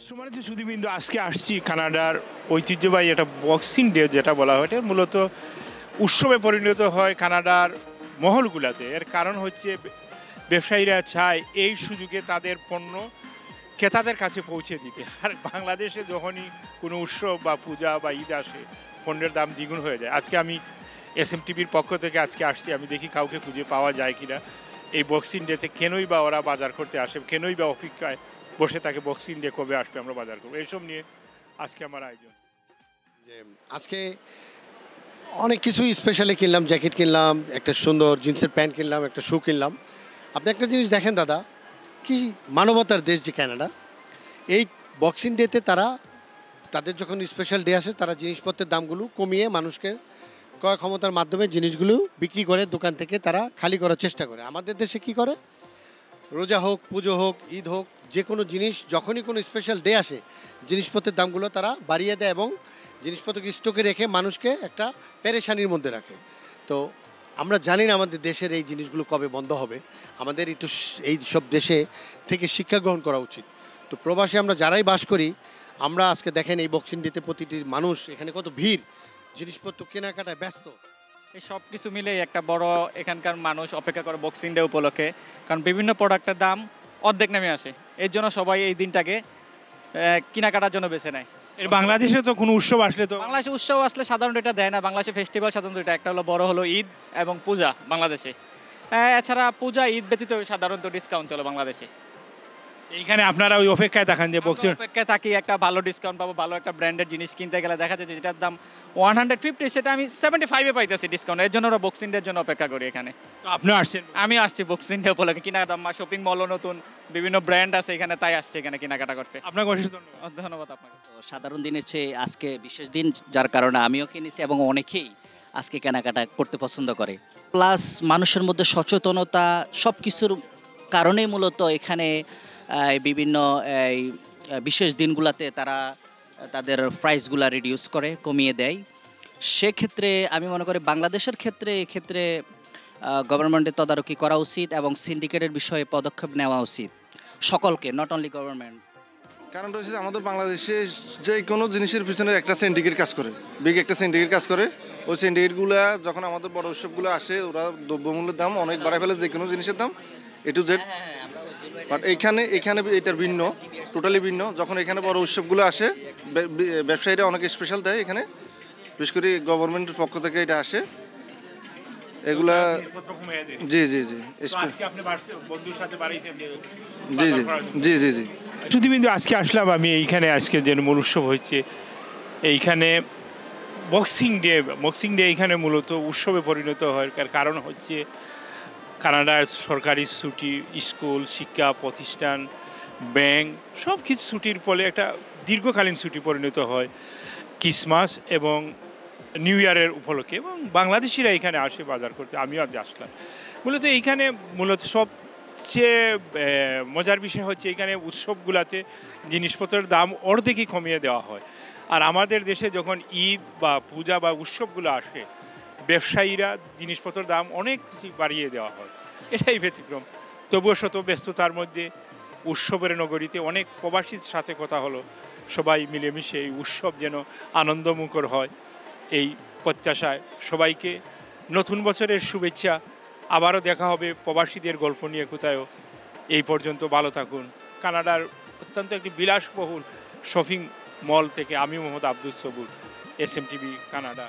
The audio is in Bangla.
সম্মানিত সুধীবৃন্দ, আজকে আসছি কানাডার ঐতিহ্যবাহী এটা বক্সিং ডে যেটা বলা হয়, এটা মূলত উৎসবে পরিণত হয় কানাডার মহলগুলাতে। এর কারণ হচ্ছে ব্যবসায়ীরা চায় এই সুযোগে তাদের পণ্য ক্রেতাদের কাছে পৌঁছে দিতে। আর বাংলাদেশে যখনই কোনো উৎসব বা পূজা বা ঈদ আসে, পণ্যের দাম দ্বিগুণ হয়ে যায়। আজকে আমি SMTVর পক্ষ থেকে আজকে আসছি, আমি দেখি কাউকে খুঁজে পাওয়া যায় কিনা এই বক্সিং ডেতে। কেনই বা ওরা বাজার করতে আসে, কেনই বা অপেক্ষায় বসে থাকে বক্সিং ডে কবে আসবে আমরা বাজার করবো, এইসব নিয়ে আজকে আমার আয়োজন। যে আজকে অনেক কিছুই স্পেশালি কিনলাম, জ্যাকেট কিনলাম, একটা সুন্দর জিন্সের প্যান্ট কিনলাম, একটা শু কিনলাম। আপনি একটা জিনিস দেখেন দাদা, কি মানবতার দেশ যে কানাডা, এই বক্সিং ডেতে তারা তাদের যখন স্পেশাল ডে আসে তারা জিনিসপত্রের দামগুলো কমিয়ে মানুষকে ক্রয় ক্ষমতার মাধ্যমে জিনিসগুলো বিক্রি করে দোকান থেকে তারা খালি করার চেষ্টা করে। আমাদের দেশে কি করে, রোজা হোক, পুজো হোক, ঈদ হোক, যে কোনো জিনিস যখনই কোনো স্পেশাল ডে আসে জিনিসপত্রের দামগুলো তারা বাড়িয়ে দেয় এবং জিনিসপত্রকে স্টকে রেখে মানুষকে একটা পেরেশানির মধ্যে রাখে। তো আমরা জানি না আমাদের দেশের এই জিনিসগুলো কবে বন্ধ হবে। আমাদের একটু এই সব দেশে থেকে শিক্ষা গ্রহণ করা উচিত। তো প্রবাসে আমরা যারাই বাস করি, আমরা আজকে দেখেন এই বক্সিং ডেতে প্রতিটি মানুষ এখানে কত ভিড়, জিনিসপত্র কেনাকাটায় ব্যস্ত। এই সব কিছু মিলে একটা বড় এখানকার মানুষ অপেক্ষা করে বক্সিং ডে উপলক্ষে, কারণ বিভিন্ন প্রোডাক্টের দাম অর্ধেক নেমে আসে। এর জন্য সবাই এই দিনটাকে কেনাকাটার জন্য বেছে নেয়। এর বাংলাদেশে তো কোনো উৎসব আসলে তো বাংলাদেশে উৎসব আসলে সাধারণত এটা দেয় না। বাংলাদেশে ফেস্টিভ্যাল সাধারণত এটা একটা হলো বড় হলো ঈদ এবং পূজা বাংলাদেশে। এছাড়া পূজা ঈদ ব্যতীত সাধারণত ডিসকাউন্ট চলে বাংলাদেশে। এইখানে আপনারা ওই অপেক্ষায় থাকেন যে বক্সিং অপেক্ষায় থাকি একটা ভালো ডিসকাউন্ট পাবো, ভালো একটা ব্র্যান্ডের জিনিস কিনতে গেলে দেখা যায় যে যেটার দাম 150 সেটা আমি 75-এ পাইতেছি ডিসকাউন্ট। এর জন্য ওরা বক্সিং ডের জন্য অপেক্ষা করি এখানে। আপনি আসছেন? আমি আসছি বক্সিং ডে উপলক্ষে, কেনাকাটা শপিং মলও নতুন বিভিন্ন ব্র্যান্ড আছে এখানে, তাই আসছে এখানে কেনাকাটা করতে। আপনাকে অশেষ ধন্যবাদ। ধন্যবাদ আপনাকে। তো সাধারণ দিনের চেয়ে আজকে বিশেষ দিন, যার কারণে আমিও কিনেছি এবং অনেকেই আজকে কেনাকাটা করতে পছন্দ করে। প্লাস মানুষের মধ্যে সচেতনতা, সব কিছুর কারণেই মূলত এখানে বিভিন্ন এই বিশেষ দিনগুলোতে তারা তাদের প্রাইসগুলা রিডিউস করে, কমিয়ে দেয়। সেক্ষেত্রে আমি মনে করি বাংলাদেশের ক্ষেত্রে এক্ষেত্রে গভর্নমেন্টের তদারকি করা উচিত এবং সিন্ডিকেটের বিষয়ে পদক্ষেপ নেওয়া উচিত সকলকে, নট অনলি গভর্নমেন্ট। কারণ হচ্ছে আমাদের বাংলাদেশে যে কোনো জিনিসের পিছনে একটা সিন্ডিকেট কাজ করে, বিগ একটা সিন্ডিকেট কাজ করে। ওই সিন্ডিকেটগুলো যখন আমাদের বড় উৎসবগুলো আসে, ওরা দ্রব্যমূল্যের দাম অনেক বাড়ায় ফেলে, যে কোনো জিনিসের দাম A to Z। বাট এখানে এটার ভিন্ন, টোটালি ভিন্ন। যখন এখানে বড় উৎসবগুলো আসে, ব্যবসায়ীরা অনেক স্পেশাল দেয় এখানে, বিশেষ করে গভর্নমেন্টের পক্ষ থেকে এটা আসে এগুলা। জি জি জি জি জি জি জি। সুধীবৃন্দ, আজকে আসলাম আমি এইখানে, আজকে যে মূল উৎসব হচ্ছে এইখানে বক্সিং ডে এইখানে মূলত উৎসবে পরিণত হয়। কারণ হচ্ছে কানাডার সরকারি ছুটি, স্কুল, শিক্ষা প্রতিষ্ঠান, ব্যাংক সব কিছু ছুটির ফলে একটা দীর্ঘকালীন ছুটি পরিণত হয় ক্রিসমাস এবং নিউ ইয়ারের উপলক্ষে, এবং বাংলাদেশিরা এখানে আসে বাজার করতে। আমিও আজ আসলাম। মূলত এইখানে সবচেয়ে মজার বিষয় হচ্ছে এইখানে উৎসবগুলোতে জিনিসপত্রের দাম অর্ধেকই কমিয়ে দেওয়া হয়। আর আমাদের দেশে যখন ঈদ বা পূজা বা উৎসবগুলো আসে, ব্যবসায়ীরা জিনিসপত্রের দাম অনেক বাড়িয়ে দেওয়া হয়। এটাই ব্যতিক্রম। তবুও শত ব্যস্ততার মধ্যে উৎসবের নগরীতে অনেক প্রবাসীর সাথে কথা হলো, সবাই মিলেমিশে এই উৎসব যেন আনন্দমুখর হয়, এই প্রত্যাশায় সবাইকে নতুন বছরের শুভেচ্ছা। আবারও দেখা হবে প্রবাসীদের গল্প নিয়ে কোথায়ও। এই পর্যন্ত ভালো থাকুন। কানাডার অত্যন্ত একটি বিলাসবহুল শপিং মল থেকে আমি মোহাম্মদ আব্দুল সবুর, SMTV কানাডা।